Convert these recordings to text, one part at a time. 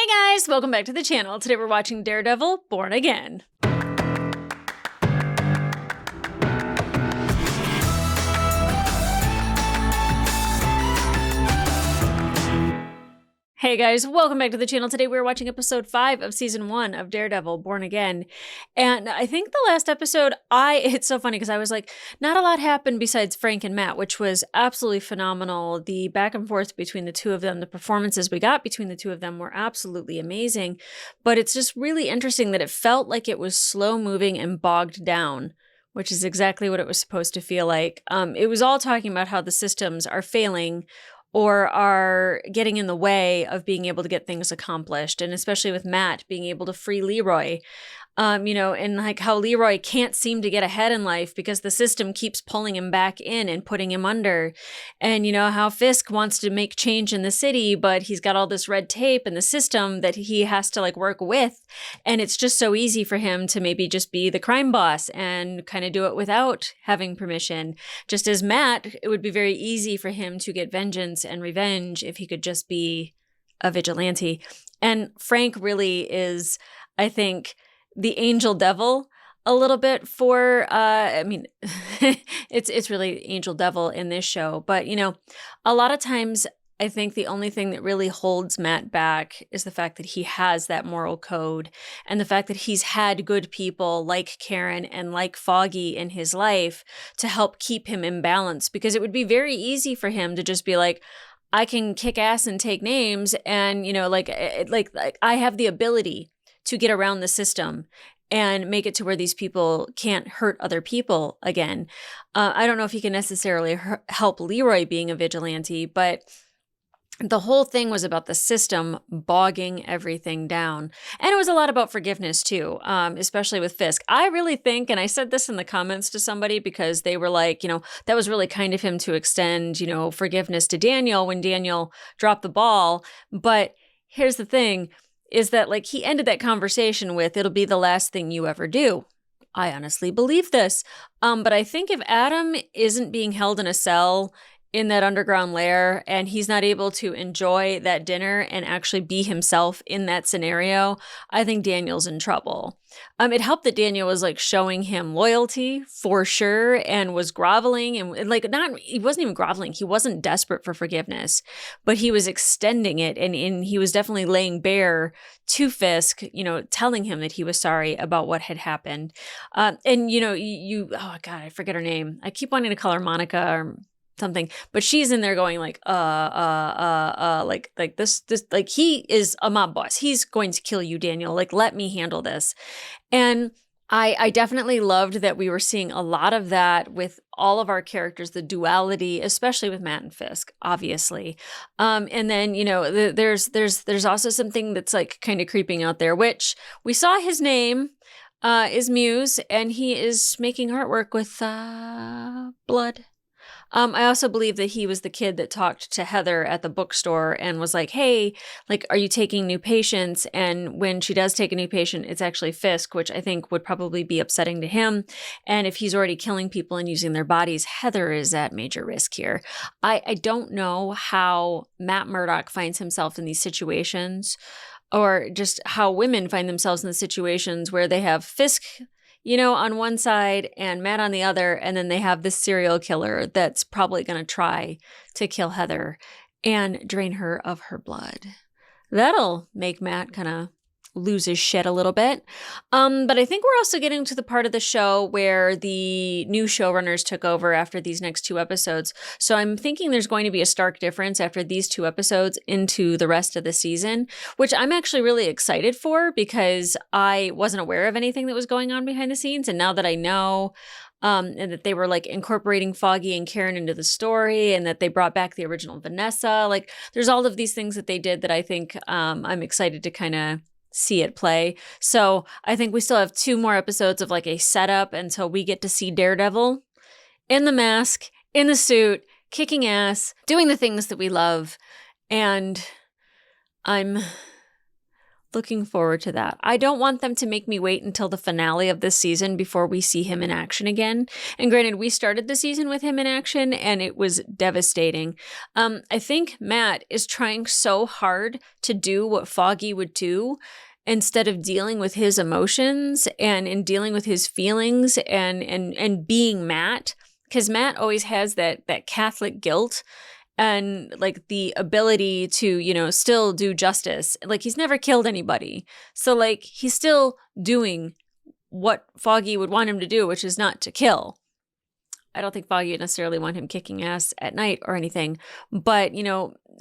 guys, welcome back to the channel. Today we're watching Daredevil, Born Again. Hey guys, welcome back to the channel. Today we're watching episode 5 of season 1 of Daredevil, Born Again. And I think the last episode, it's so funny because I was like, not a lot happened besides Frank and Matt, which was absolutely phenomenal. The back and forth between the two of them, the performances we got between the two of them were absolutely amazing. But it's just really interesting that it felt like it was slow moving and bogged down, which is exactly what it was supposed to feel like. It was all talking about how the systems are failing or are getting in the way of being able to get things accomplished. And especially with Matt being able to free Leroy, and like how Leroy can't seem to get ahead in life because the system keeps pulling him back in and putting him under. And, how Fisk wants to make change in the city, but he's got all this red tape in the system that he has to work with. And it's just so easy for him to maybe just be the crime boss and kind of do it without having permission. Just as Matt, it would be very easy for him to get vengeance and revenge if he could just be a vigilante. And Frank really is, I think, the angel devil a little bit for, it's really angel devil in this show. But, a lot of times I think the only thing that really holds Matt back is the fact that he has that moral code and the fact that he's had good people like Karen and like Foggy in his life to help keep him in balance, because it would be very easy for him to just be like, I can kick ass and take names and, I have the ability to get around the system and make it to where these people can't hurt other people again. I don't know if he can necessarily help Leroy being a vigilante, but the whole thing was about the system bogging everything down. And it was a lot about forgiveness too, especially with Fisk. I really think, and I said this in the comments to somebody because they were like, that was really kind of him to extend, forgiveness to Daniel when Daniel dropped the ball. But here's the thing, is that he ended that conversation with, it'll be the last thing you ever do. I honestly believe this. But I think if Adam isn't being held in a cell in that underground lair and he's not able to enjoy that dinner and actually be himself in that scenario, I think Daniel's in trouble. It helped that Daniel was showing him loyalty for sure and was groveling and he wasn't even groveling. He wasn't desperate for forgiveness, but he was extending it and he was definitely laying bare to Fisk, telling him that he was sorry about what had happened. Oh God, I forget her name. I keep wanting to call her Monica or something, but she's in there going this, he is a mob boss. He's going to kill you, Daniel. Let me handle this. And I definitely loved that we were seeing a lot of that with all of our characters, the duality, especially with Matt and Fisk, obviously. And then, there's also something that's kind of creeping out there, which we saw his name is Muse, and he is making artwork with blood. I also believe that he was the kid that talked to Heather at the bookstore and was like, hey, are you taking new patients? And when she does take a new patient, it's actually Fisk, which I think would probably be upsetting to him. And if he's already killing people and using their bodies, Heather is at major risk here. I don't know how Matt Murdock finds himself in these situations, or just how women find themselves in the situations where they have Fisk on one side and Matt on the other, and then they have this serial killer that's probably going to try to kill Heather and drain her of her blood. That'll make Matt kind of lose his shit a little bit. But I think we're also getting to the part of the show where the new showrunners took over after these next 2 episodes. So I'm thinking there's going to be a stark difference after these 2 episodes into the rest of the season, which I'm actually really excited for because I wasn't aware of anything that was going on behind the scenes. And now that I know, and that they were incorporating Foggy and Karen into the story, and that they brought back the original Vanessa, there's all of these things that they did that I think I'm excited to kind of see it play. So I think we still have 2 more episodes of a setup until we get to see Daredevil in the mask, in the suit, kicking ass, doing the things that we love. And I'm Looking forward to that. I don't want them to make me wait until the finale of this season before we see him in action again. And granted, we started the season with him in action and it was devastating. I think Matt is trying so hard to do what Foggy would do instead of dealing with his emotions and in dealing with his feelings and being Matt. Because Matt always has that Catholic guilt and like the ability to, still do justice. Like he's never killed anybody. So like he's still doing what Foggy would want him to do, which is not to kill. I don't think Foggy would necessarily want him kicking ass at night or anything. But,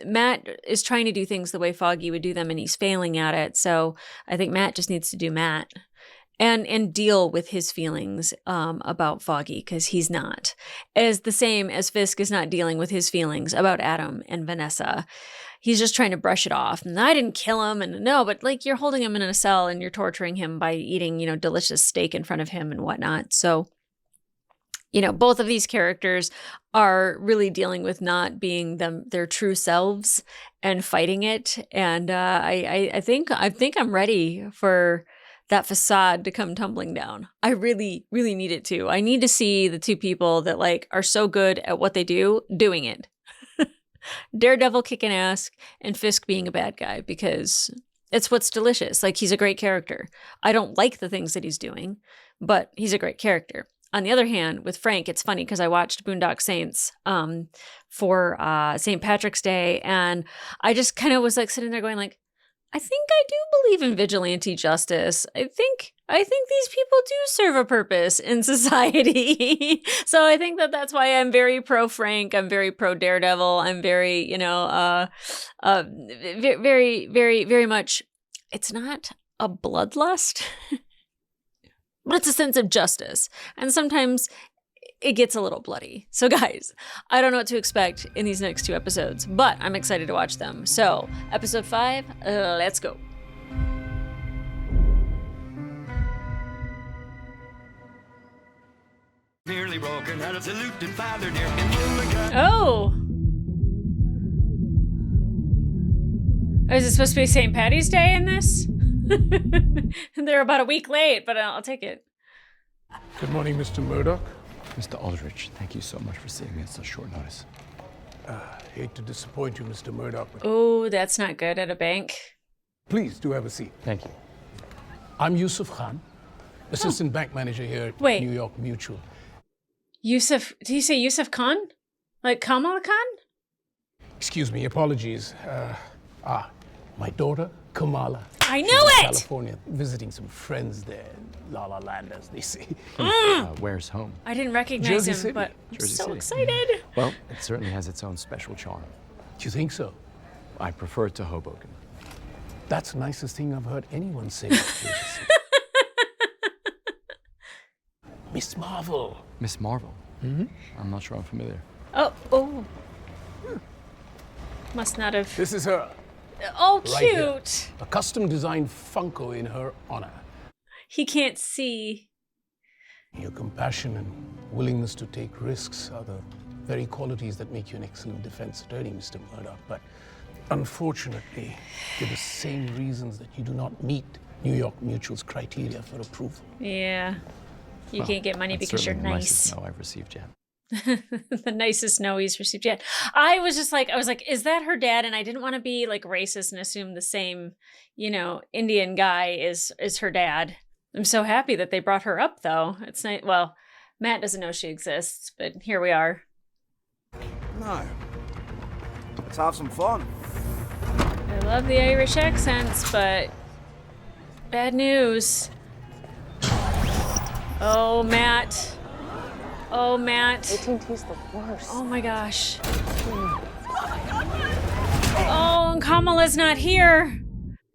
Matt is trying to do things the way Foggy would do them and he's failing at it. So I think Matt just needs to do Matt. And deal with his feelings about Foggy, because he's not. As the same as Fisk is not dealing with his feelings about Adam and Vanessa. He's just trying to brush it off. And I didn't kill him. And no, but like you're holding him in a cell and you're torturing him by eating, delicious steak in front of him and whatnot. So, both of these characters are really dealing with not being their true selves and fighting it. And I think I'm ready for that facade to come tumbling down. I really, really need it to. I need to see the two people that like are so good at what they do, doing it. Daredevil kicking ass and Fisk being a bad guy, because it's what's delicious. Like he's a great character. I don't like the things that he's doing, but he's a great character. On the other hand, with Frank, it's funny because I watched Boondock Saints for St. Patrick's Day, and I just kind of was like sitting there going like, I think I do believe in vigilante justice. I think these people do serve a purpose in society. So I think that's why I'm very pro Frank. I'm very pro Daredevil. I'm very, very, very, very much. It's not a bloodlust, but it's a sense of justice. And sometimes it gets a little bloody. So guys, I don't know what to expect in these next 2 episodes, but I'm excited to watch them. So episode 5, let's go. Nearly broken out of salute and father dear. Oh. Is it supposed to be St. Patty's Day in this? They're about a week late, but I'll take it. Good morning, Mr. Murdoch. Mr. Aldrich, thank you so much for seeing me at such short notice. Hate to disappoint you, Mr. Murdoch, but Oh, that's not good at a bank. please do have a seat. Thank you. I'm Yusuf Khan, assistant bank manager here at Wait. New York Mutual. Yusuf, did you say Yusuf Khan? Like Kamala Khan? Excuse me, apologies. My daughter, Kamala. I knew She's in it! California, visiting some friends there. La La Land, as they say. Where's home? I didn't recognize Jersey him, City. but I'm Jersey so City. excited. Well, it certainly has its own special charm. Do you think so? I prefer it to Hoboken. That's the nicest thing I've heard anyone say about Jersey City. Miss Marvel. Miss Marvel? Mm-hmm. I'm not sure I'm familiar. Oh. Must not have. This is her. Oh, Right here. cute. A custom-designed Funko in her honor. He can't see. Your compassion and willingness to take risks are the very qualities that make you an excellent defense attorney, Mr. Murdoch. But unfortunately, they're the same reasons that you do not meet New York Mutual's criteria for approval. Yeah. You Well, can't get money that's because you're certainly the nicest nice. no I've received yet. The nicest no he's received yet. I was like, is that her dad? And I didn't want to be like racist and assume the same, Indian guy is her dad. I'm so happy that they brought her up though. It's nice. Well, Matt doesn't know she exists, but here we are. No. Let's have some fun. I love the Irish accents, but bad news. Oh, Matt. Oh, Matt. AT&T's the worst. Oh my gosh. Oh, and Kamala's not here.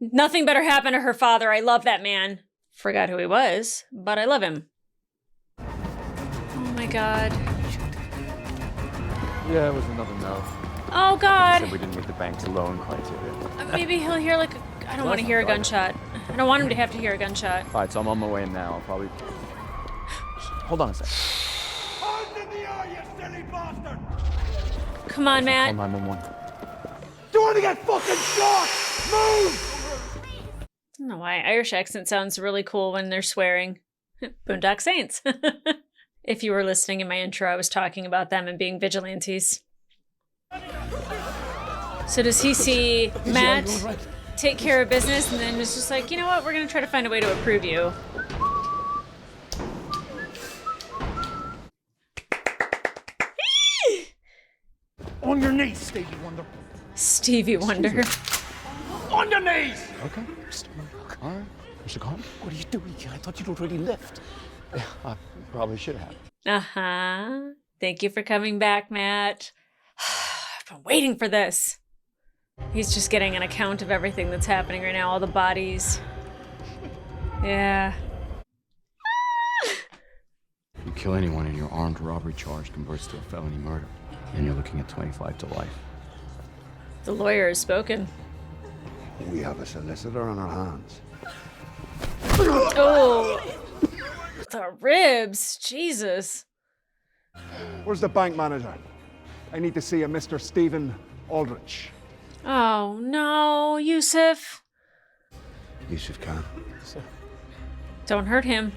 Nothing better happened to her father. I love that man. Forgot who he was, but I love him. Oh my god. Yeah, it was another no. Oh god. Said we didn't meet the bank's loan criteria. Maybe he'll hear like I don't want to hear a gunshot. I don't want him to have to hear a gunshot. All right, so I'm on my way in now. I'll probably... Hold on a sec. Hands in the air, you silly bastard! Come on, Matt. Call 911. Do you want to get fucking shot? Move! know why. Irish accent sounds really cool when they're swearing. Boondock Saints. If you were listening in my intro, I was talking about them and being vigilantes. So does he see Matt take care of business and then it's just like, you know what, we're going to try to find a way to approve you. On your knees, Stevie Wonder. Stevie Wonder. On your knees! Okay, Mr. Murdoch. All right, Mr. Carter. What are you doing here? I thought you'd already left. Yeah, I probably should have. Uh-huh. Thank you for coming back, Matt. I've been waiting for this. He's just getting an account of everything that's happening right now, all the bodies. Yeah. You kill anyone and your armed robbery charge converts to a felony murder, and you're looking at 25 to life. The lawyer has spoken. We have a solicitor on our hands. Oh, the ribs. Jesus. Where's the bank manager? I need to see a Mr. Stephen Aldrich. Oh, no, Yusuf. Yusuf Khan. Don't hurt him.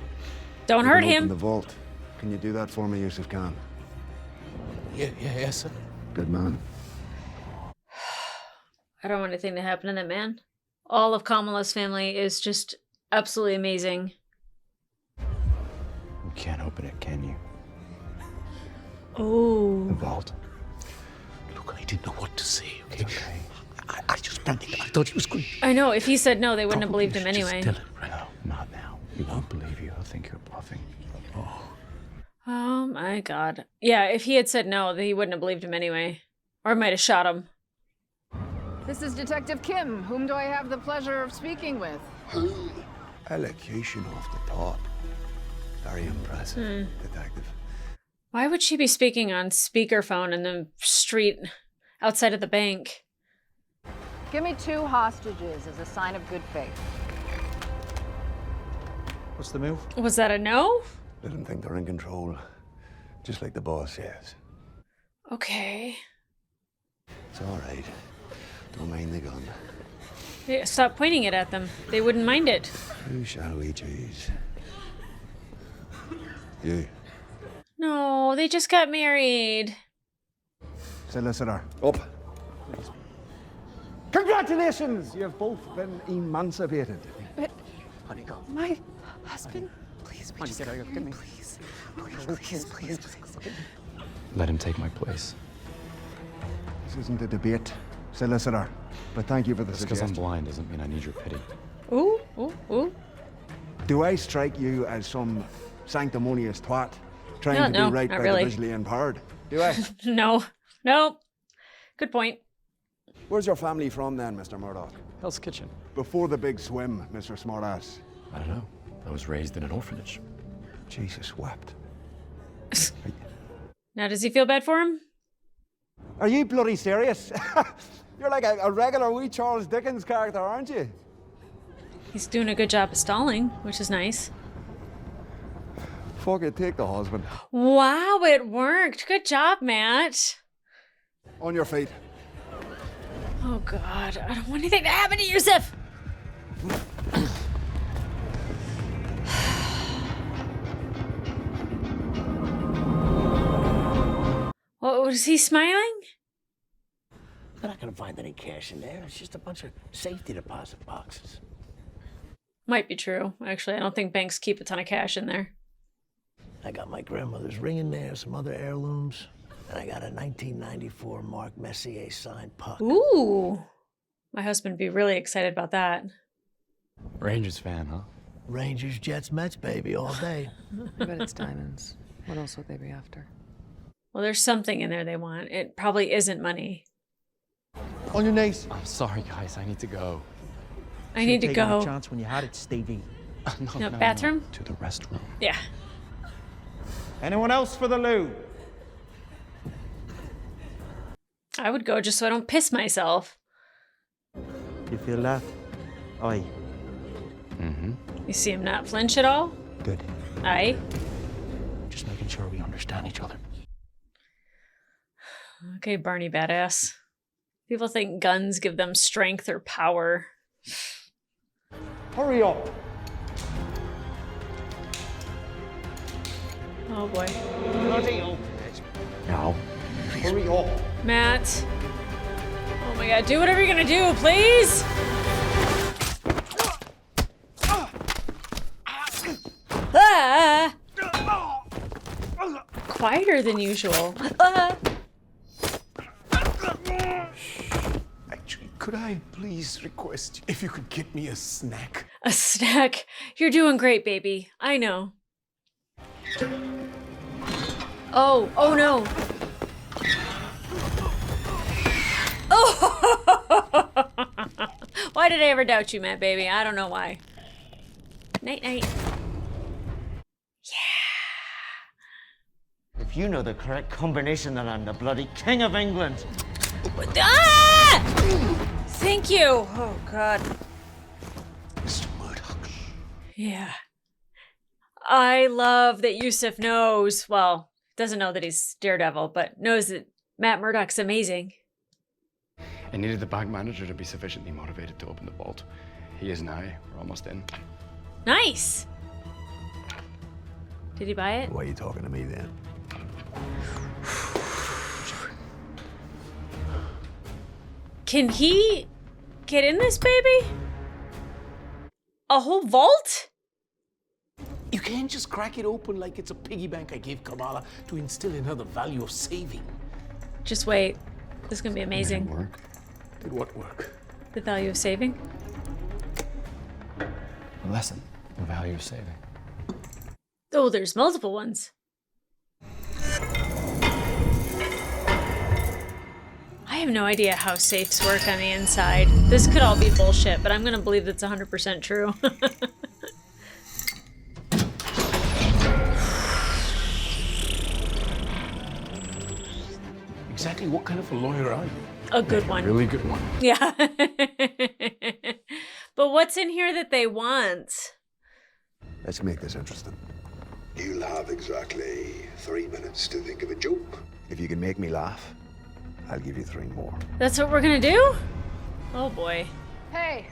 Don't hurt Open him. the vault. Can you do that for me, Yusuf Khan? Yes, sir. Good man. I don't want anything to happen to that man. All of Kamala's family is just absolutely amazing. You can't open it, can you? Oh. The vault. Look, I didn't know what to say, okay? It's okay. I just panicked. I thought he was good. I know, if he said no, they wouldn't have believed him Probably should anyway. just tell him, right? No, not now. He won't believe you. He'll think you're bluffing. Oh my god. Yeah, if he had said no, then he wouldn't have believed him anyway. Or might have shot him. This is Detective Kim. Whom do I have the pleasure of speaking with? Elocution off the top. Very impressive, detective. Why would she be speaking on speakerphone in the street outside of the bank? Give me 2 hostages as a sign of good faith. What's the move? Was that a no? Let them think they're in control, just like the boss says. Okay. It's all right. Don't mind the gun. Yeah, stop pointing it at them. They wouldn't mind it. Who shall we choose? You. No, they just got married. Solicitor, up. Congratulations! You've both been emancipated. My husband, please, please. Let him take my place. This isn't a debate, solicitor, but thank you for the Just because I'm suggestion. blind doesn't mean I need your pity. Ooh, ooh, ooh. Do I strike you as some sanctimonious twat trying to No, do right not by really. the visually impaired? Do I? No. No. Good point. Where's your family from then, Mr. Murdoch? Hell's Kitchen. Before the big swim, Mr. Smartass. I don't know. I was raised in an orphanage. Jesus wept. Now, does he feel bad for him? Are you bloody serious? You're like a regular wee Charles Dickens character, aren't you? He's doing a good job of stalling, which is nice. Fuck it, take the husband. Wow, it worked. Good job, Matt. On your feet. Oh, God. I don't want anything to happen to Yusuf. What was he smiling? They're not gonna find any cash in there. It's just a bunch of safety deposit boxes. Might be true. Actually, I don't think banks keep a ton of cash in there. I got my grandmother's ring in there, some other heirlooms, and I got a 1994 Marc Messier signed puck. Ooh. My husband would be really excited about that. Rangers fan, huh? Rangers, Jets, Mets, baby, all day. I bet it's diamonds. What else would they be after? Well, there's something in there they want. It probably isn't money. On your knees. I'm sorry, guys. I need to go. I need to Taking a go. chance when you had it, Stevie. No, bathroom? To the restroom. Yeah. Anyone else for the loo? I would go just so I don't piss myself. You feel that? Aye. Mm-hmm. You see him not flinch at all? Good. Aye. Just making sure we understand each other. Okay, Barney badass. People think guns give them strength or power. Hurry up. Oh boy. Bloody old Now. Hurry up. Matt. Oh my god, do whatever you're gonna do, please! Ah! Quieter than usual. Ah! Actually, could I please request if you could get me a snack? A snack. You're doing great, baby. I know. Oh, oh no. Oh! Why did I ever doubt you, Matt, baby? I don't know why. Night, night. If you know the correct combination, then I'm the bloody king of England. Ah! Thank you. Oh, God. Mr. Murdoch. Yeah. I love that Yusuf knows, well, doesn't know that he's Daredevil, but knows that Matt Murdock's amazing. I needed the bank manager to be sufficiently motivated to open the vault. He is now. We're almost in. Nice. Did he buy it? Why are you talking to me then? Can he get in this baby? A whole vault? You can't just crack it open like it's a piggy bank I gave Kamala to instill in her the value of saving. Just wait. This is gonna be amazing. Did it work? Did what work? The value of saving. A lesson. The value of saving. Oh, there's multiple ones. I have no idea how safes work on the inside. This could all be bullshit, but I'm gonna believe that's 100% true. Exactly what kind of a lawyer are you? A good one. Really good one. Yeah. But what's in here that they want? Let's make this interesting. You'll have exactly 3 minutes to think of a joke. If you can make me laugh, I'll give you 3 more. That's what we're gonna do? Oh boy. Hey,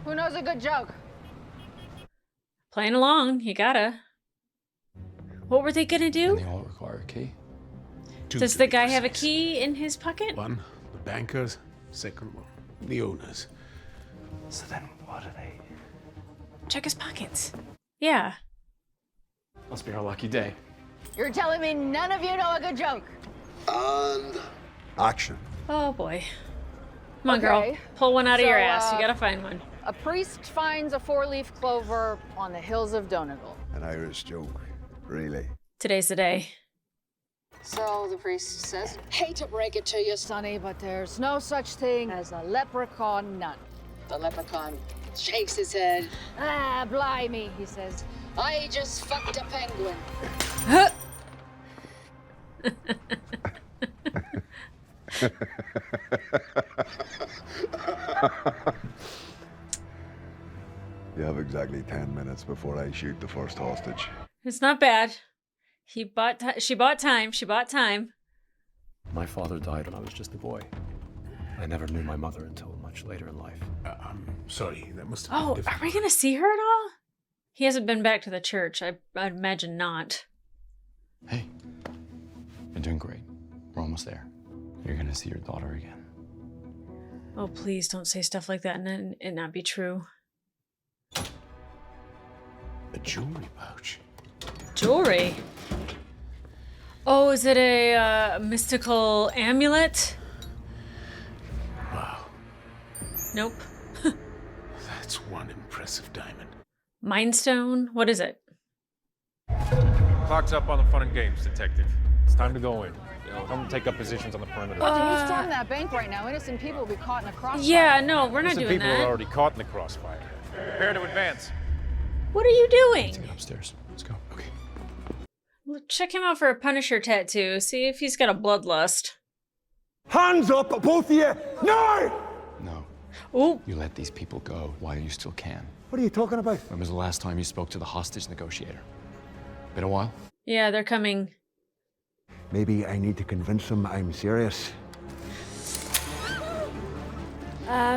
who knows a good joke? Playing along, you gotta. What were they gonna do? They all require a key. Does the guy have a key in his pocket? One, the bankers. Second one, the owners. So then what are they? Check his pockets. Yeah. Must be our lucky day. You're telling me none of you know a good joke? And Action. Oh boy. Come on, Okay. girl. Pull one out of your So, ass. You gotta find one. A priest finds a 4-leaf clover on the hills of Donegal. An Irish joke. Really? Today's the day. So the priest says, hate to break it to you, sonny, but there's no such thing as a leprechaun nun. The leprechaun shakes his head. Ah, blimey, he says. I just fucked a penguin. You have exactly 10 minutes before I shoot the first hostage. It's not bad. She bought time. She bought time. My father died when I was just a boy. I never knew my mother until much later in life. I'm sorry, that must have been Oh, difficult. are we gonna see her at all? He hasn't been back to the church. I'd imagine not. Hey, you're doing great. We're almost there. You're gonna see your daughter again. Oh, please don't say stuff like that and it not be true. A jewelry pouch. Jewelry. Oh, is it a mystical amulet? Wow, Nope. that's one impressive diamond. Mind stone? What is it? Clock's up on the fun and games, detective. It's time to go in. Come take up positions on the perimeter. Can you storm that bank right now? Innocent people will be caught in a crossfire. Yeah, no, we're not Some doing people are that. already caught in the crossfire. Prepare to advance. What are you doing? Let's get upstairs. Let's go. Okay. Check him out for a Punisher tattoo. See if he's got a bloodlust. Hands up, both of you! No! No. Ooh. You let these people go while you still can. What are you talking about? When was the last time you spoke to the hostage negotiator? Been a while? Yeah, they're coming. Maybe I need to convince them I'm serious.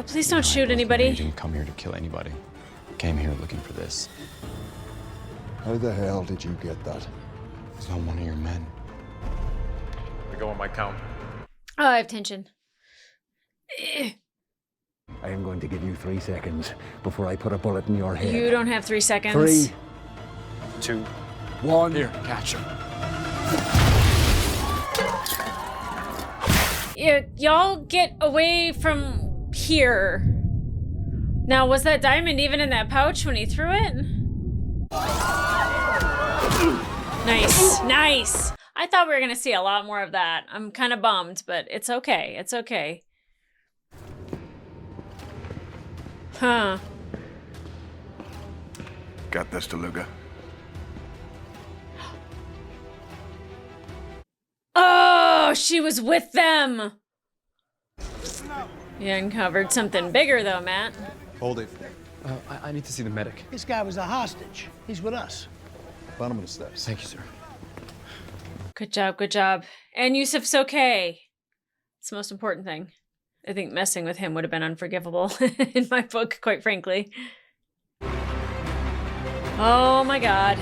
Please don't shoot You anybody. didn't come here to kill anybody. came here looking for this. How the hell did you get that? It's not one of your men. We go on my count. Oh, I have tension. I am going to give you 3 seconds before I put a bullet in your head. You don't have 3 seconds. 3, 2, 1. here, catch him. Y'all get away from here. Now, was that diamond even in that pouch when he threw it? Nice, nice. I thought we were gonna see a lot more of that. I'm kind of bummed, but it's okay. It's okay. Huh. Got this, DeLuca. Oh, she was with them. You uncovered something bigger, though, Matt. Hold it. I need to see the medic. This guy was a hostage. He's with us. Bottom of the steps. Thank you, sir. Good job, good job. And Yusuf's okay. It's the most important thing. I think messing with him would have been unforgivable in my book, quite frankly. Oh my god.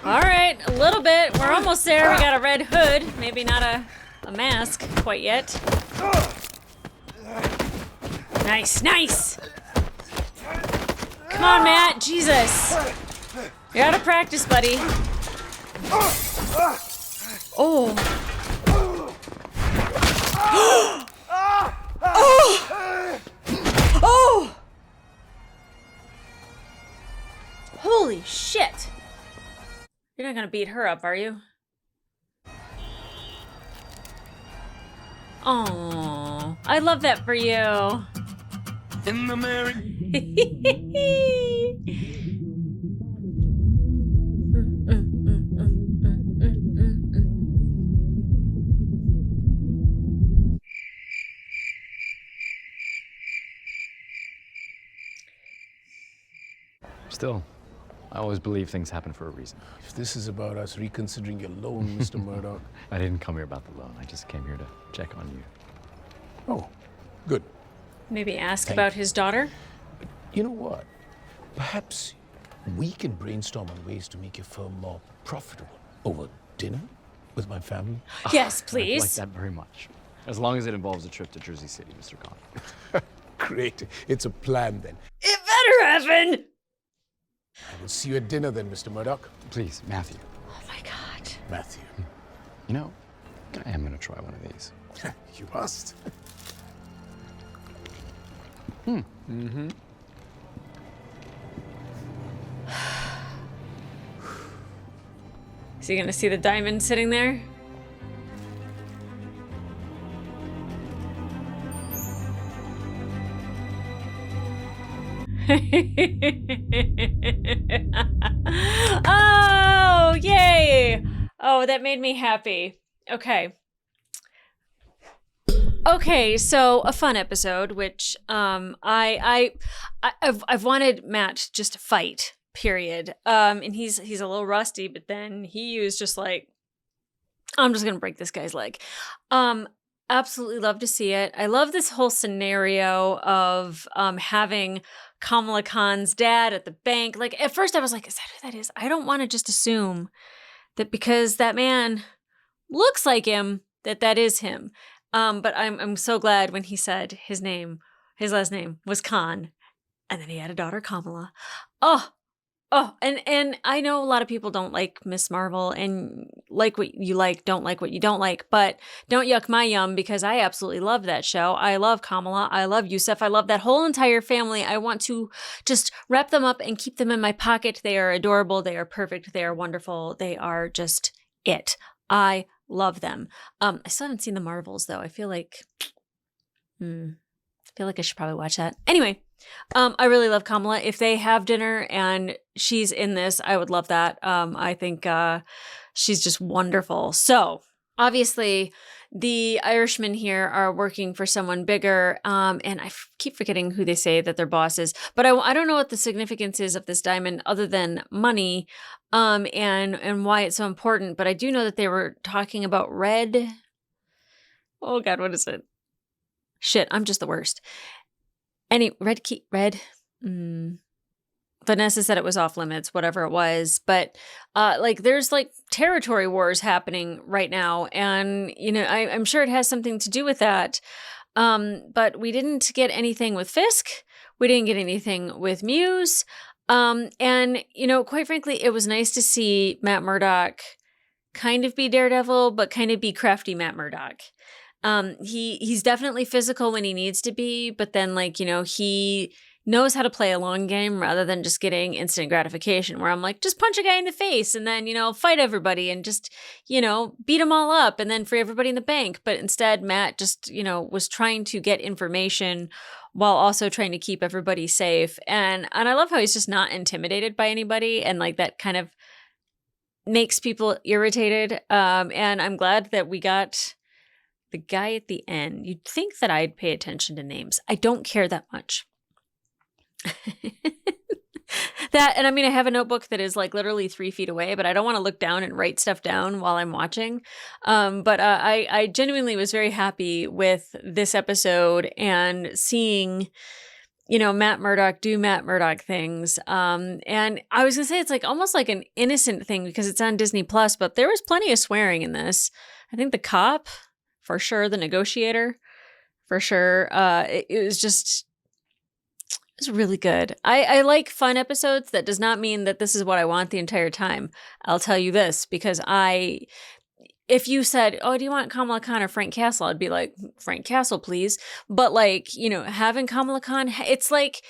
All right, a little bit. We're almost there. We got a red hood. Maybe not a mask quite yet. Nice, nice. Come on, Matt. Jesus. You're out of practice, buddy. Oh. Oh. Oh. Holy shit. You're not gonna beat her up, are you? Oh, I love that for you. In the Still, I always believe things happen for a reason. If this is about us reconsidering your loan, Mr. Murdoch. I didn't come here about the loan. I just came here to check on you. Oh, good. Maybe ask Thank about you. his daughter? You know what? Perhaps we can brainstorm on ways to make your firm more profitable over dinner with my family. Yes, I'd please. like that very much. As long as it involves a trip to Jersey City, Mr. Khan. Great. It's a plan then. It better happen! I will see you at dinner then, Mr. Murdoch. Please, Matthew. Oh my god. Matthew. You know, I am going to try one of these. You must. Mm-hmm. Is he gonna see the diamond sitting there? Oh, yay! Oh, that made me happy. Okay. Okay, so a fun episode, which I've wanted Matt just to fight, period. And he's a little rusty, but then he used just like, I'm just gonna break this guy's leg. Absolutely love to see it. I love this whole scenario of having Kamala Khan's dad at the bank. Like at first I was like, is that who that is? I don't want to just assume that because that man looks like him, that is him. But I'm so glad when he said his last name was Khan, and then he had a daughter, Kamala. Oh, and I know a lot of people don't like Miss Marvel and like what you like, don't like what you don't like, but don't yuck my yum because I absolutely love that show. I love Kamala. I love Yusuf. I love that whole entire family. I want to just wrap them up and keep them in my pocket. They are adorable. They are perfect. They are wonderful. They are just it. I love them. I still haven't seen the Marvels though. I feel like I should probably watch that. Anyway, I really love Kamala. If they have dinner and she's in this, I would love that. I think she's just wonderful. So obviously the Irishmen here are working for someone bigger. And I keep forgetting who they say that their boss is, but I don't know what the significance is of this diamond other than money, and why it's so important. But I do know that they were talking about red. Oh God, what is it? Shit, I'm just the worst. Vanessa said it was off limits, whatever it was. But like there's like territory wars happening right now. And, you know, I'm sure it has something to do with that. But we didn't get anything with Fisk. We didn't get anything with Muse. And, you know, quite frankly, it was nice to see Matt Murdock kind of be Daredevil, but kind of be crafty Matt Murdock. He's definitely physical when he needs to be, but then like, you know, he knows how to play a long game rather than just getting instant gratification where I'm like, just punch a guy in the face and then, you know, fight everybody and just, you know, beat them all up and then free everybody in the bank. But instead, Matt just, you know, was trying to get information while also trying to keep everybody safe. And I love how he's just not intimidated by anybody. And like that kind of makes people irritated. And I'm glad that we got the guy at the end. You'd think that I'd pay attention to names. I don't care that much. And I mean, I have a notebook that is like literally 3 feet away, but I don't want to look down and write stuff down while I'm watching. But I genuinely was very happy with this episode and seeing, you know, Matt Murdock do Matt Murdock things. And I was gonna say it's like almost like an innocent thing because it's on Disney Plus, but there was plenty of swearing in this. I think the cop, for sure, the negotiator, for sure. It was really good. I like fun episodes. That does not mean that this is what I want the entire time. I'll tell you this, because if you said, oh, do you want Kamala Khan or Frank Castle? I'd be like, Frank Castle, please. But like, you know, having Kamala Khan, it's like,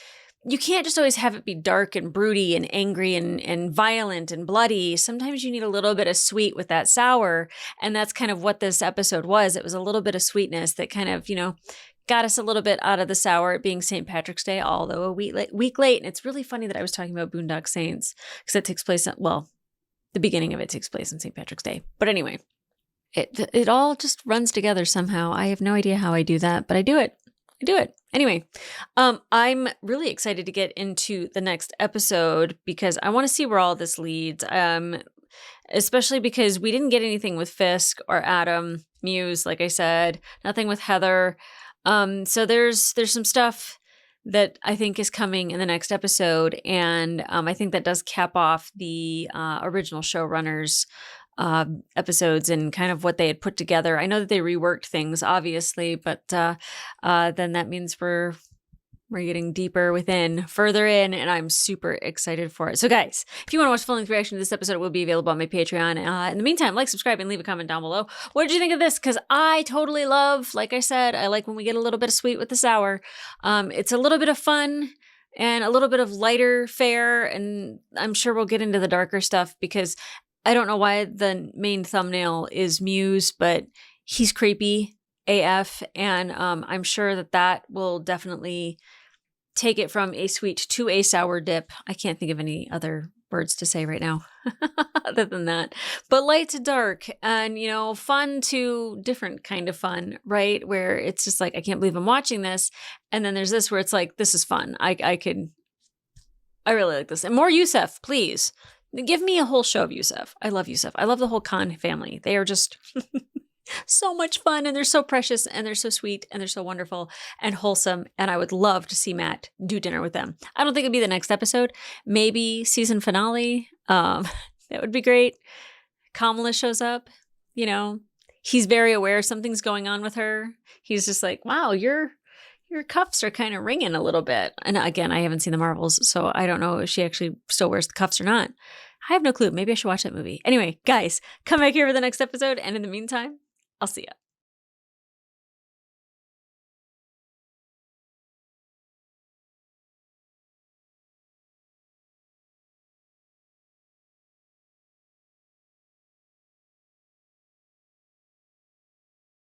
you can't just always have it be dark and broody and angry and violent and bloody. Sometimes you need a little bit of sweet with that sour. And that's kind of what this episode was. It was a little bit of sweetness that kind of, you know, got us a little bit out of the sour, it being St. Patrick's Day, although a week late. And it's really funny that I was talking about Boondock Saints because it takes place, the beginning of it takes place on St. Patrick's Day. But anyway, it all just runs together somehow. I have no idea how I do that, but I do it. Anyway, I'm really excited to get into the next episode because I want to see where all this leads. Especially because we didn't get anything with Fisk or Adam, Muse, like I said, nothing with Heather. So there's some stuff that I think is coming in the next episode. And I think that does cap off the original showrunners episodes and kind of what they had put together. I know that they reworked things, obviously, but then that means we're getting deeper further in, and I'm super excited for it. So guys, if you want to watch full-length reaction to this episode, it will be available on my Patreon. In the meantime, like, subscribe, and leave a comment down below. What did you think of this? Because I totally love, like I said, I like when we get a little bit of sweet with the sour. It's a little bit of fun and a little bit of lighter fare, and I'm sure we'll get into the darker stuff because I don't know why the main thumbnail is Muse, but he's creepy AF, and I'm sure that will definitely take it from a sweet to a sour dip. I can't think of any other words to say right now other than that. But light to dark and, you know, fun to different kind of fun, right? Where it's just like, I can't believe I'm watching this. And then there's this where it's like, this is fun. I really like this. And more Yusef, please. Give me a whole show of Yusef. I love Yusef. I love the whole Khan family. They are just so much fun, and they're so precious, and they're so sweet, and they're so wonderful and wholesome, and I would love to see Matt do dinner with them. I don't think it'd be the next episode. Maybe season finale. That would be great. Kamala shows up. You know, he's very aware something's going on with her. He's just like, wow, your cuffs are kind of ringing a little bit. And again, I haven't seen the Marvels, so I don't know if she actually still wears the cuffs or not. I have no clue. Maybe I should watch that movie. Anyway, guys, come back here for the next episode, and in the meantime, I'll see ya.